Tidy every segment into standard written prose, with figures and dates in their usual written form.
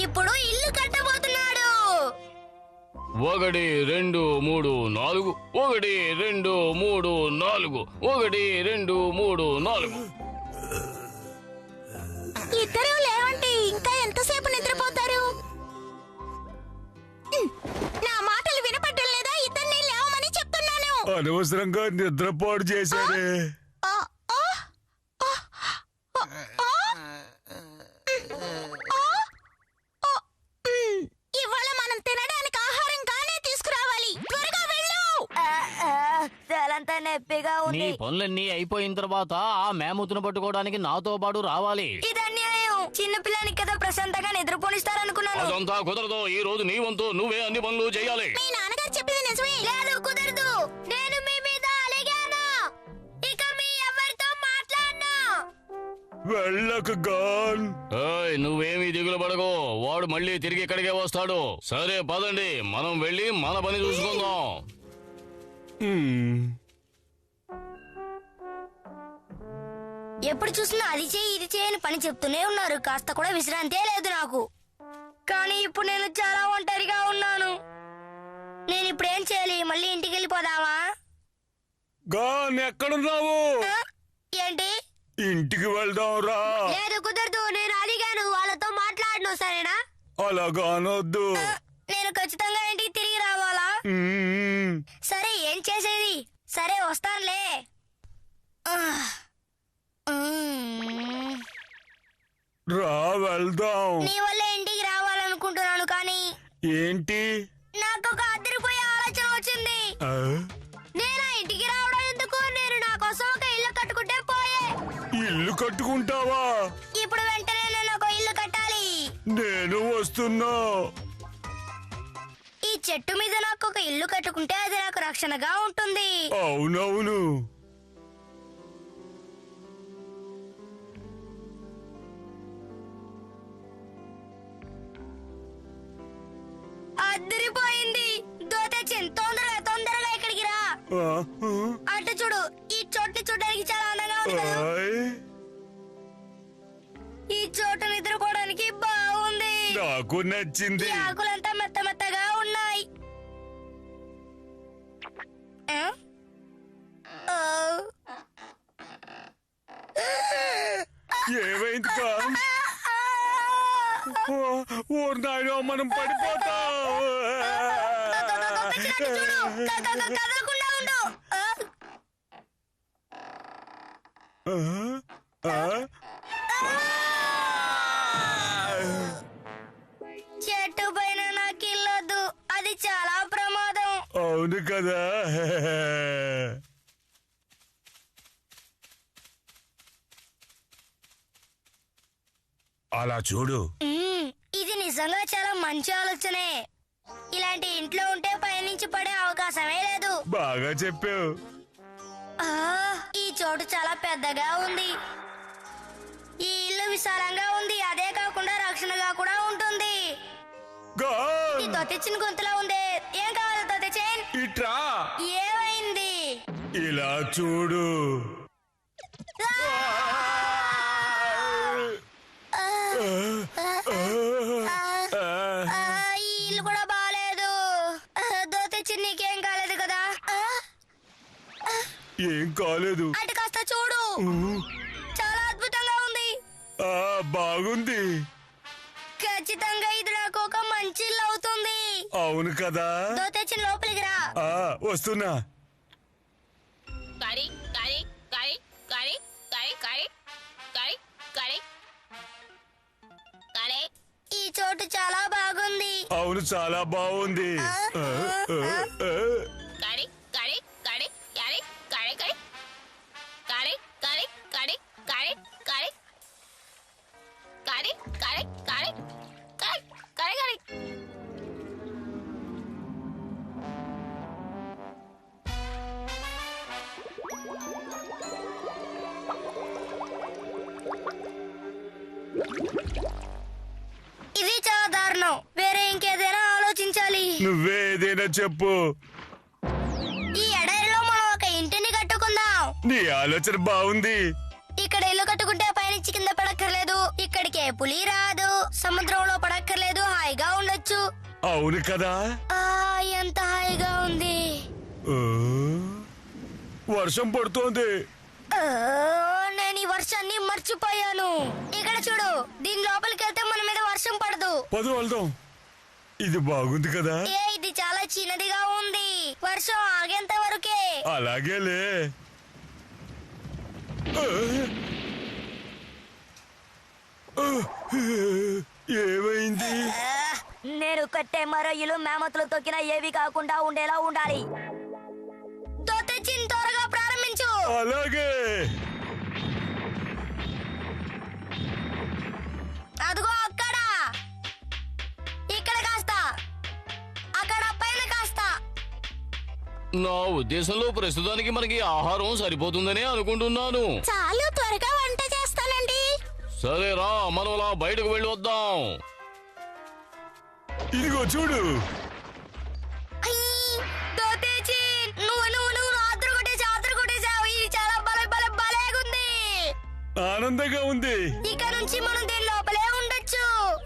ఇప్పుడు ఇల్లు కట్టబోతున్నాడు. 1 2 3 4 1 2 3 4 1 2 3 4. ఇద్దరు లేవండి, ఇంకా ఎంతసేపు నిద్రపోతారు? నా మాటలు వినపడ్డం లేదా? ఇద్దరిని లేవమని చెప్తున్నాను. అనవసరంగా నిద్రపాటు చేశారే. ఇవాళ మనం తినడానికి ఆహారం గానే తీసుకురావాలి. త్వరగా వెళ్ళు. చాలంతా నొప్పిగా నీ ఉంది. పనులన్నీ అయిపోయిన తర్వాత ఆ మేమూతును పట్టుకోవడానికి నాతో పాటు రావాలి. ఇది అన్యాయం. చిన్న పిల్లని కదా ప్రశాంతంగా నిద్రపోనిస్తారనుకున్నాను. అదంతా కుదరదు. ఈ రోజు నీ వంతు నువ్వే అన్ని పనులు చేయాలి. మీ నాన్నగారు చెప్పింది నిజమే. లేదు, కుదరదు. నేను మీ మీద అలిగాను. ఇక మీ ఎవరితో మాట్లాడను. వెళ్ళక గాన్. ఏయ్, నువ్వేమీ దిగులు పడకు. వాడు మళ్ళీ తిరిగి ఇక్కడికే వస్తాడు. సరే పదండి, మనం వెళ్ళి మన పని చూసుకుందాం. ఎప్పుడు చూసినా అది చేయి ఇది చేయని పని చెప్తూనే ఉన్నారు. కాస్త కూడా విశ్రాంతే లేదు నాకు. కానీ ఇప్పుడు నేను చాలా ఒంటరిగా ఉన్నాను. నేను ఇప్పుడు ఏం చేయాలి? మళ్ళీ ఇంటికి వెళ్ళిపోదామా? గాన్ ఎక్కడున్నావు? ఏంటి? ఇంటికి వెళ్దాం రా. లేదు, కుదరదు. నేను అడిగాను, వాళ్ళతో మాట్లాడను. సరేనా? అలాగా అనొద్దు. నేను ఖచ్చితంగా ఇంటికి తిరిగి రావాలా? సరే, ఏం చేసేది? సరే, వస్తానులే. రా వెళ్దాం. నీ వల్ల ఇంటికి రావాలనుకుంటున్నాను, కానీ ఏంటి? నాకు ఒక అదిరిపోయే ఆలోచన వచ్చింది. ఆ? నేను ఇంటికి రావడం ఎందుకు? నేను నా కోసం ఒక ఇల్లు కట్టుకుంటే పోయే. ఇల్లు కట్టుకుంటావా? ఇప్పుడు వెంటనే నేను ఒక ఇల్లు కట్టాలి. నేను వస్తున్నా. ఈ చెట్టు మీద నాకు ఒక ఇల్లు కట్టుకుంటే అది నాకు రక్షణగా ఉంటుంది. అవునవును. అదిరిపోయింది. దోతెచ్చింది. తొందరగా తొందరగా ఇక్కడికి రా. అటు చూడు. ఈ చోటుని చూడడానికి చాలా అందంగా ఉంది కదా? ఆయ్, ఈ చోటు నిద్రపోవడానికి బాగుంది. నాకు నచ్చింది. ఈ ఆకులంతా మెత్త మెత్తగా ఉన్నాయి. ఆ? ఓ. ఏమైంది గాన్? ఓ నాయనో, మనం పడిపోతాం. కదలకుండా ఉండు. చెట్టు పైన నాకు ఇల్లొద్దు. అది చాలా ప్రమాదం. అవును కదా. అలా చూడు. ఇది నిజంగా చాలా మంచి ఆలోచనే. ఇలాంటి ఇంట్లో ఉంటే పైనుంచి పడే అవకాశమే లేదు. బాగా చెప్పావు. ఈ చోటు చాలా పెద్దగా ఉంది. ఈ ఇల్లు విశాలంగా ఉంది. అదే కాకుండా రక్షణగా కూడా ఉంటుంది. గాన్, ఈ తొత్తిచ్చిన గొంతులా ఉంది. ఏం కావాలి తొత్తిచ్చేన్? ఇట్రా. ఏమైంది? ఇలా చూడు. ఈ ఇల్లు కూడా బాగాలేదు. దొత్తిచ్చిన నీకేం కాలేదు కదా? ఏం కాలేదు. అటు కాస్త చూడు. చాలా అద్భుతంగా ఉంది. బాగుంది. ఖచ్చితంగా ఇది నాకు ఒక మంచి ఇల్లు అవుతుంది. అవును కదా. దొత్తిచ్చిన లోపలికి రా. వస్తున్నా. కరి కరి కరి కరి కరి కరి కరి కరి కరి. ఈ చోటు చాలా బాగుంది. అవును, చాలా బాగుంది. కరి కరి కరి కరి కరి కరి కరి కరి కరి కరి కరి కరి కరి కరి కరి కరి కరి. ఇది చాలా దారుణం. వేరే ఇంకేదైనా ఆలోచించాలి. నువ్వేదైనా చెప్పు. ఈ ఎడారిలో మనం ఒక ఇంటిని కట్టుకుందాం. నీ ఆలోచన బాగుంది. ఇక్కడ ఇల్లు కట్టుకుంటే పైనుంచి కింద పడక్కర్లేదు. ఇక్కడికే పులి రాదు. సముద్రంలో పడక్కర్లేదు. ఉండొచ్చు. అవును కదా. ఎంత హాయిగా ఉంది. వర్షం పడుతోంది. నేను ఈ వర్షాన్ని మర్చిపోయాను. ఇక్కడ చూడు, దీని లోపలికి వెళ్తే మన మీద వర్షం పడదు. పదు వెళ్దాం. ఇది బాగుంది కదా. ఇది చాలా చిన్నదిగా ఉంది. వర్షం ఆగేంత వరకే. అలాగేలే. ఏమైంది? నేను కట్టే మరో ఇల్లు మేమతులు తొక్కిన ఏవి కాకుండా ఉండేలా ఉండాలి. త్వరగా ప్రారంభించు. అలాగే. అదిగో అక్కడ, ఇక్కడ కాస్త, అక్కడ పైన కాస్త. నా ఉద్దేశంలో ప్రస్తుతానికి మనకి ఆహారం సరిపోతుందనే అనుకుంటున్నాను. చాలు, త్వరగా వంట చేస్తానండి. సరేరా, మనం అలా బయటకు వెళ్ళి వద్దాం. ఇదిగో చూడు. ఆనందంగా ఉంది. ఇక నుంచి మనం దీని లోపలే ఉండొచ్చు.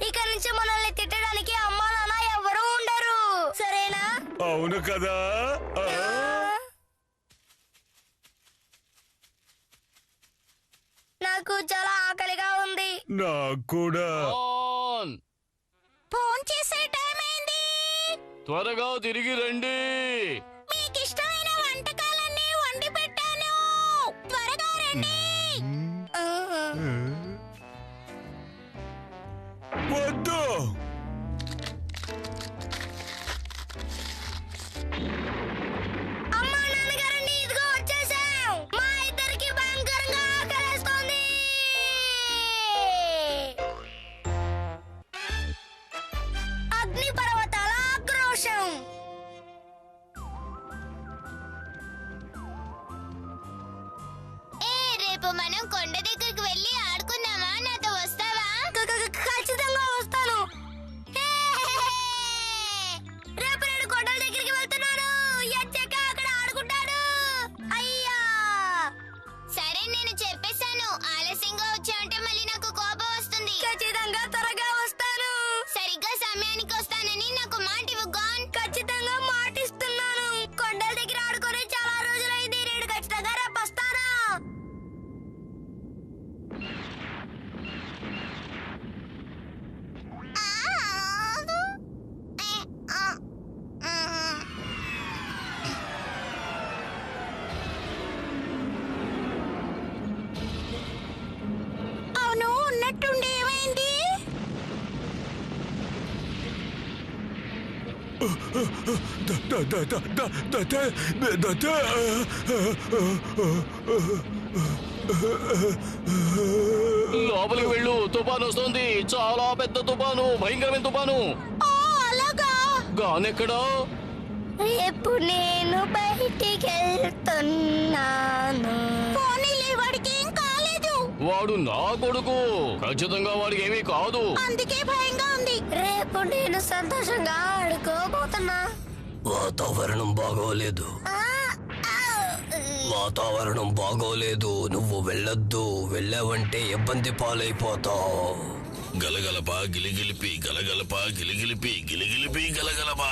ఇక నుంచి మనల్ని తిట్టడానికి అమ్మా నాన్న ఎవరు ఉండరు. సరేనా? అవును కదా. నాకు చాలా ఆకలిగా ఉంది. నాకు కూడా. ఫోన్ చేసే టైం అయింది. త్వరగా తిరిగి రండి. మీకు ఇష్టమైన వంటకాలన్నీ వండి పెట్టాను. త్వరగా రండి. వద్దు. అమ్మా నాన్నగారండి, ఇదిగో వచ్చేసాం. మా ఇద్దరికి భయంకరంగా ఆకలేస్తోంది. అగ్ని పర్వతాల ఆక్రోశం. రేపు మనం కొండ దగ్గరికి వెళ్ళి ఆడుకుందామా? నాతో వస్తావా? ఖచ్చితంగా వస్తాను. రేపు నేను కొండల దగ్గరికి వెళ్తున్నాను. ఎచ్చక అక్కడ ఆడుకుంటాడు. అయ్యా, సరే, నేను చెప్పేశాను. ఆలస్యంగా వచ్చావంటే మళ్ళీ నాకు కోపం వస్తుంది. ఖచ్చితంగా త్వరగా వస్తాను. సరిగ్గా సమయానికి వస్తానని నాకు మాట ఇవ్వు గాన్. ఖచ్చితంగా మాటిస్తున్నాను. కొండల దగ్గర ఆడుకొని చాలా రోజులైంది. నేను ఖచ్చితంగా రేపు వస్తాను. అవును, ఉన్నట్టుండి ఏమైంది? లోపలికి వెళ్ళు, తుఫాను వస్తుంది. చాలా పెద్ద తుఫాను, భయంకరమైన తుఫాను. అలాగా? గానెక్కడా? రేపు నేను బయటికి వెళ్తున్నాను. పోనీలే, వాడికి ఏం కాలేదు. వాడు నా కొడుకు. ఖచ్చితంగా వాడికి ఏమీ కాదు. అందుకే భయంగా ఉంది. రేపు నేను సంతోషంగా ఆడుకోబోతున్నా. వాతావరణం బాగోలేదు. వాతావరణం బాగోలేదు. నువ్వు వెళ్ళొద్దు. వెళ్ళావంటే ఇబ్బంది పాలైపోతావు. గలగలపా గిలిగిలిపి గలగలపా గిలిగిలిపి గిలిగిలిపి గలగలపా.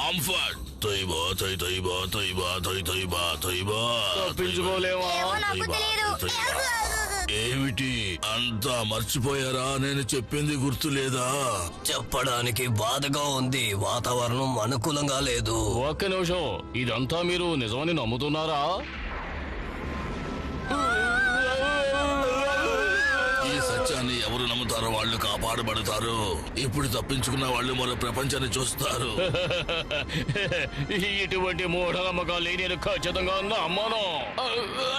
అంఫర్ట్ తొయ్బా తొయ్ తొయ్బా తొయ్బా తొయ్ తొయ్బా తొయ్బా. తప్పించుకోలేవా? ఏమో నాకు తెలియదు. ఏమిటి అంతా మర్చిపోయారా? నేను చెప్పింది గుర్తులేదా? చెప్పడానికి బాధగా ఉంది. వాతావరణం అనుకూలంగా లేదు. ఒక్క నిమిషం, ఇదంతా మీరు నిజమని నమ్ముతున్నారా? ఈ సత్యాన్ని ఎవరు నమ్ముతారో వాళ్ళు కాపాడబడతారు. ఇప్పుడు తప్పించుకున్న వాళ్ళు మరో ప్రపంచాన్ని చూస్తారు. ఇటువంటి మూఢనమ్మకాలు నేను ఖచ్చితంగా నమ్మను.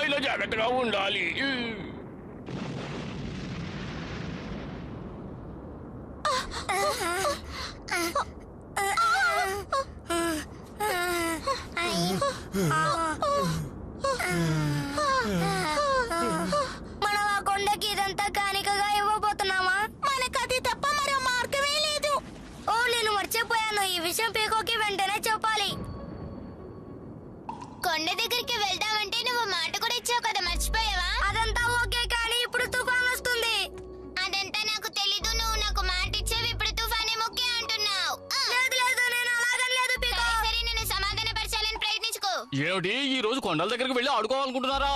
ఇలా జాగ్రత్తగా ఉండాలి. మనం ఆ కొండకి ఇదంతా కానికగా ఇవ్వబోతున్నామా? మనకది తప్ప మరో మార్గమే లేదు. ఓ, నేను మర్చిపోయాను. ఈ విషయం పీకోకి వెంటనే చెప్పాలి. కొండ దగ్గరికి వెళ్దామంటే నువ్వు మాట కూడా ఇచ్చావు కదా, మర్చిపోయావా? అదంతా ఓకే, కానీ ఇప్పుడు తుఫాన్ వస్తుంది. అదంతా నాకు తెలీదు. నువ్వు నాకు మాట ఇచ్చావు, ఇప్పుడు తుఫానే ముఖ్యం అంటున్నావు. ఏమిటి ఈ రోజు కొండల దగ్గరికి వెళ్ళి ఆడుకోవాలనుకుంటున్నారా?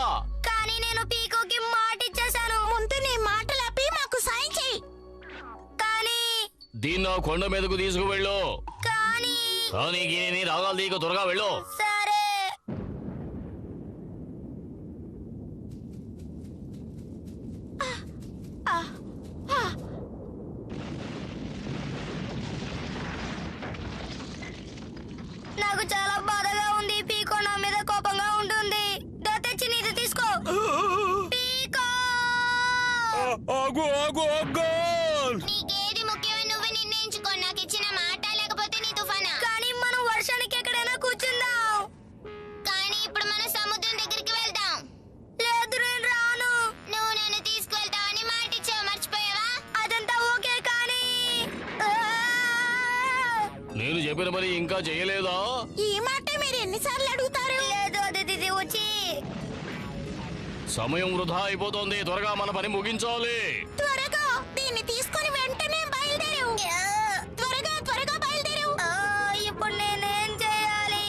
కానీ నేను పీకోకి మాట ఇచ్చేశాను. ముందు నీ మాటలాపి మాకు సాయం చెయ్యి. కానీ దీన్ని ఆ కొండ మీదకు తీసుకువెళ్ళు. కానీ కానీ గిని రాగాలు తీక త్వరగా వెళ్ళు. సరే. నాకు చాలా బాధగా ఉంది. పీకో నా మీద కోపంగా ఉంటుంది. తెచ్చి నీది తీసుకో. పీకో ఆగు ఆగు ఆగు. నీకేది ముఖ్యమని నువ్వే నిర్ణయించుకో. నాకు ఇచ్చిన మాట లేకపోతే నీ తుఫానా. కానీ మనం వర్షానికి ఎక్కడైనా కూర్చుందాం. కానీ ఇప్పుడు మనం సముద్రం దగ్గరికి వెళ్దాం. లేదు నేను రాను. నువ్వు నన్ను తీసుకువెళ్తావని మాట ఇచ్చావు, మర్చిపోయావా? అదంతా ఓకే కానీ నేను చెప్పిన పని ఇంకా చేయలేదా? ఈ మాట మీరు ఎన్నిసార్లు అడుగుతారు? లేదు అది వచ్చి సమయం వృధా అయిపోతోంది. త్వరగా మన పని ముగించాలి. త్వరగా దీన్ని తీసుకొని వెంటనే బయలుదేరు. త్వరగా త్వరగా బయలుదేరు. ఇప్పుడు నేనేం చేయాలి?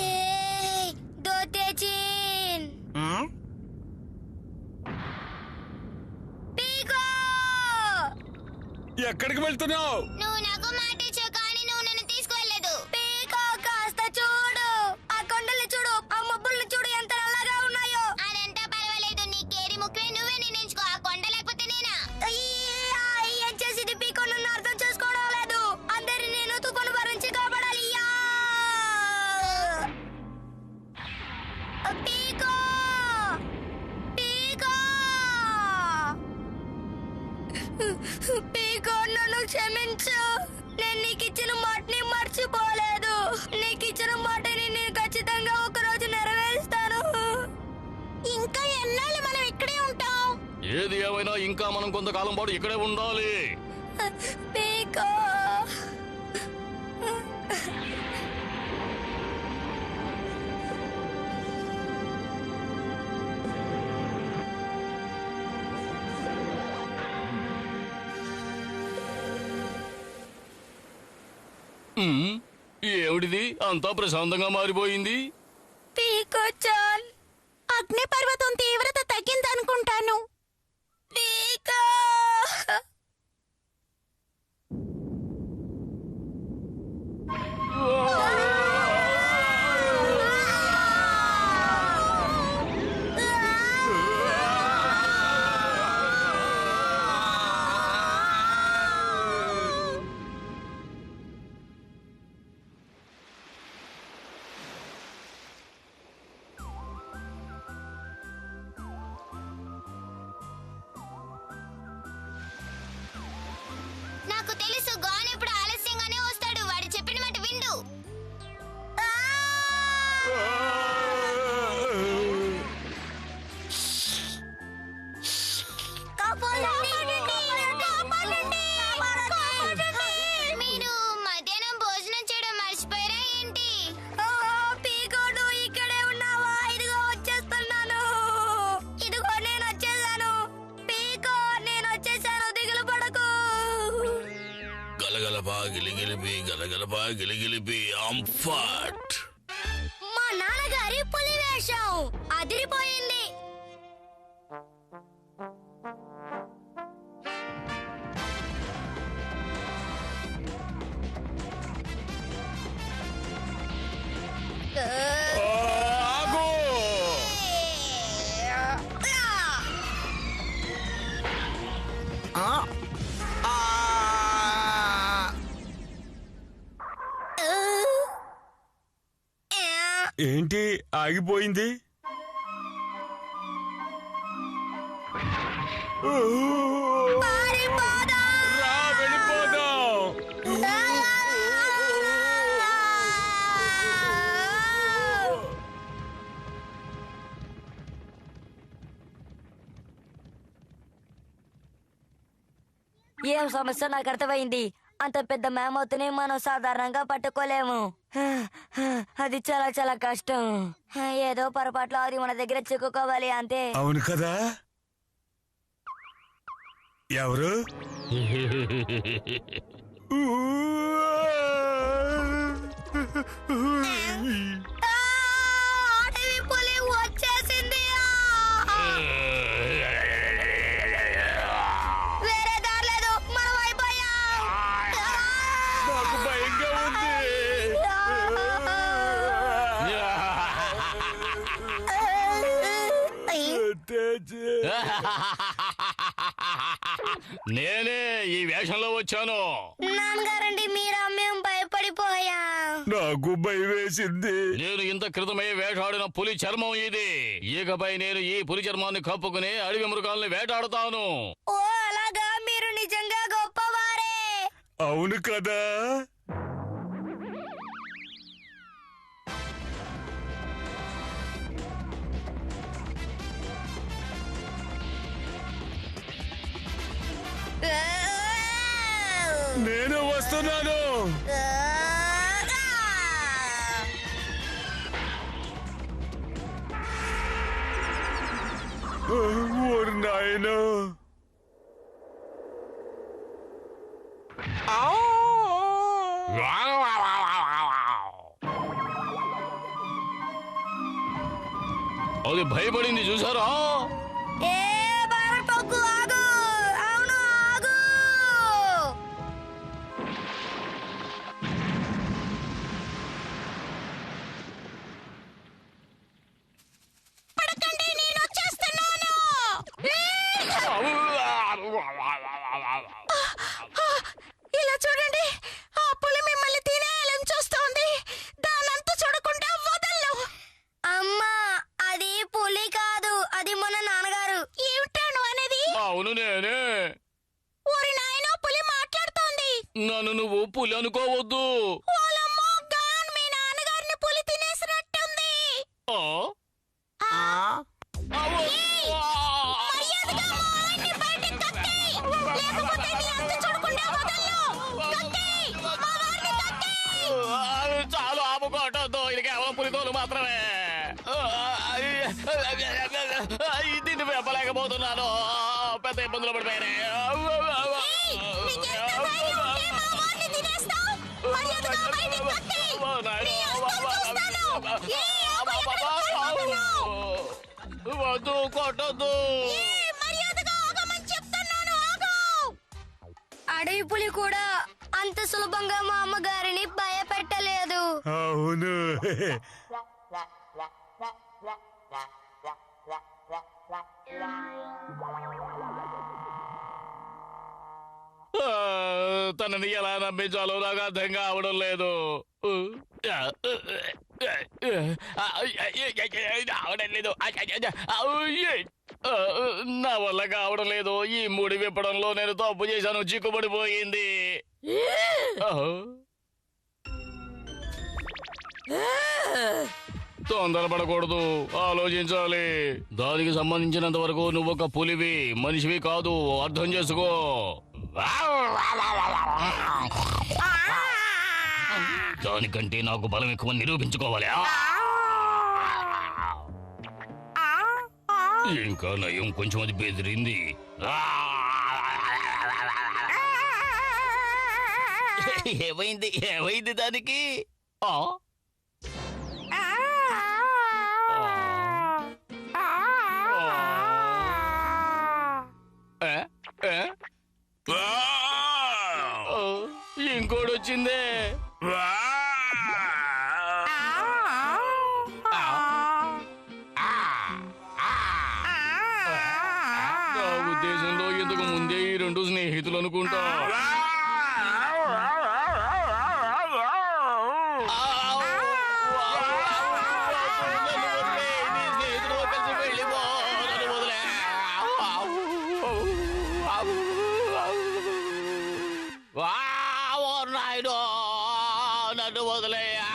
ఏయ్, దోతేచిన్. పీకో ఎక్కడికి వెళ్తున్నావు? నువ్వు నాకు మాట ఇచ్చావు కానీ నువ్వు నన్ను తీసుకువెళ్ళలేదు. పీకో కాస్త చూడు. ఆ కొండల్ని చూడు, ఆ మబ్బుల్ని చూడు ఎంత నల్లగా ఉన్నాయో. అదంతా పర్వాలేదు. నీకేది ముఖ్యమని నువ్వే నిర్ణయించుకో. ఆ కొండ లేకపోతే నేనా? ఏం చేసింది పీకో? నన్ను అర్థం చేసుకోవడం లేదు. అందరి నేను తుఫాను భరించి కాపాడాలి. పీకో పీకో పీకో నన్ను క్షమించు. నేను నీకు ఇచ్చిన మాటని మర్చిపోలేదు. నీకు ఇచ్చిన మాటని నేను ఖచ్చితంగా ఒకరోజు నెరవేరుస్తాను. ఇంకా ఎన్నాళ్ళు మనం ఇక్కడే ఉంటాం? ఏది ఏమైనా ఇంకా మనం కొంతకాలం పాటు ఇక్కడే ఉండాలి. పీకో ఏమిటిది అంతా ప్రశాంతంగా మారిపోయింది? పీకో-చాన్, అగ్నిపర్వతం తీవ్రత తగ్గిందనుకుంటాను. పీకో నాకు తెలుసు, గాన్ ఇప్పుడు ఆలస్యంగానే వస్తాడు. వాడు చెప్పిన మాట విండు. మీరు మధ్యాహ్నం భోజనం చేయడం మర్చిపోయారా ఏంటి? పీకో, నువ్వు ఇక్కడే ఉన్నావా? ఇదిగో వచ్చేస్తున్నాను. ఇదిగో నేను వచ్చేసాను. పీకో, నేను వచ్చేసాను. దిగులు పడకు. గలగలపా గిలిగిలిపి గలగలపా గిలిగిలిపి అంఫాట్. మా నాన్నగారి పులి వేషం అదిరిపోయింది. ఆగు. ఏంటి ఆగిపోయింది? రా వెళ్ళిపోదాం. ఏం సమస్య నాకు అర్థమైంది. అంత పెద్ద మేమవుతుని మనం సాధారణంగా పట్టుకోలేము. అది చాలా చాలా కష్టం. ఏదో పొరపాట్లో అది మన దగ్గర చిక్కుకోవాలి అంతే. అవును కదా. ఎవరు? అడవి పులి వచ్చేసింది. వేరే దారి లేదు, మనం అయిపోయాం. నాకు భయంగా ఉంది. నేనే ఈ వేషంలో వచ్చాను. నాన్నగారండి, మీరా మేము భయపడిపోయా. నాకు భయం వేసింది. నేను ఇంత క్రితమే వేటాడిన పులి చర్మం ఇది. ఇకపై నేను ఈ పులి చర్మాన్ని కప్పుకుని అడవి మృగాల్ని వేటాడుతాను. ఓ అలాగా, మీరు నిజంగా గొప్పవారే. అవును కదా. నేను వస్తున్నాను. ఓరి నాయనా. అది భయపడింది చూసారా? ఏ భయపడకు, ఆగు. అవును, ఆగు. పడకండి, నేను వచ్చేస్తున్నాను. ఇలా చూడండి, ఆ పులి మిమ్మల్ని తినేయాలని చూస్తోంది. దానంతా చూడకుండా వదలను. అమ్మా, అది పులి కాదు, అది మన నాన్నగారు. ఏమిటాను అనేది? అవును నేనే. ఊరి నాయనో, పులి మాట్లాడుతోంది. నన్ను నువ్వు పులి అనుకోవద్దు. ఓలమ్మో, గాన్, మీ నాన్నగారిని పులి తినేసినట్టుంది. ఆ? మర్యాదగా మా వాడిని బయటికి కక్కేయ్. లేకపోతే నీ అంత చూడకుండా వదలను. కక్కేయ్, మా వాడిని కక్కేయ్. చాలు, ఆపుకోవటంతో ఇది కేవలం పులితోలు మాత్రమే. దీన్ని వెప్పలేకపోతున్నాను. పెద్ద ఇబ్బందులు పడిపోయాను. నీకెంత ధైర్యం ఉంటే మా వాడిని తినేస్తావ్? మర్యాదగా బయటికి కక్కేయ్. నీ అంతం చూస్తాను. ఏ అభయకరం. వద్దు, కొట్టొద్దు. మర్యాదగా ఆగమని చెప్తున్నాను, ఆగు. అడవి పులి కూడా అంత సులభంగా మా అమ్మగారిని భయపెట్టలేదు. అవును. తనని ఎలా నమ్మించాలో నాకు అర్థం కావడం లేదు. రావడం లేదు. నా వల్ల కావడం లేదు. ఈ ముడి విప్పడంలో నేను తప్పు చేశాను. చిక్కుబడిపోయింది. తొందరపడకూడదు, ఆలోచించాలి. దానికి సంబంధించినంత వరకు నువ్వు ఒక పులివి, మనిషివి కాదు. అర్థం చేసుకో. దానికంటే నాకు బలం ఎక్కువ నిరూపించుకోవాలి. ఇంకా నయం, కొంచెం అది బెదిరింది. ఏమైంది ఏమైంది దానికి? ఇంకోటి వచ్చిందే. నా ఉద్దేశంలో ఇంతకు ముందే ఈ రెండు స్నేహితులు అనుకుంటా. నన్ను వదిలేయా,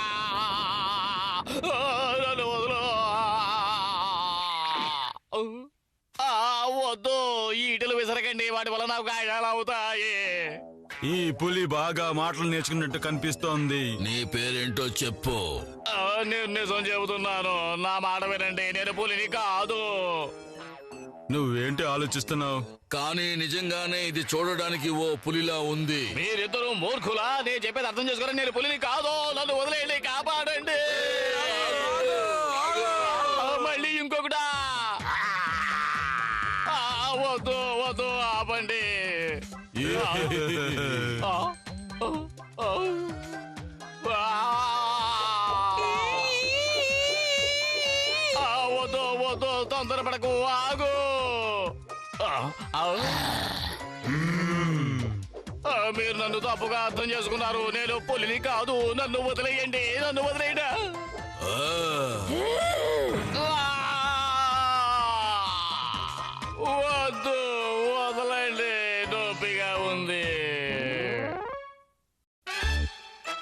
నన్ను వదలు. వద్దు, ఈటలు విసరకండి, వాటి వల్ల నాకు గాయాలు అవుతాయి. ఈ పులి బాగా మాటలు నేర్చుకున్నట్టు కనిపిస్తోంది. నీ పేరేంటో చెప్పు. నేను నిజం చెబుతున్నాను, నా మాట వినండి. నేను పులిని కాదు. నువ్వేంటి ఆలోచిస్తున్నావు? కానీ నిజంగానే ఇది చూడడానికి ఓ పులిలా ఉంది. మీరిద్దరు మూర్ఖులా? నేను చెప్పేది అర్థం చేసుకోరా. నేను పులిని కాదు, నన్ను వదిలేయండి, కాపాడండి. మళ్ళీ ఇంకొకటా? వద్దు వద్దు, ఆపండి. వద్దు వద్దు, తొందరపడకు, ఆగు. మీరు నన్ను తప్పుగా అర్థం చేసుకున్నారు. నేను పులిని కాదు, నన్ను వదిలేయండి, నన్ను వదిలేయండి.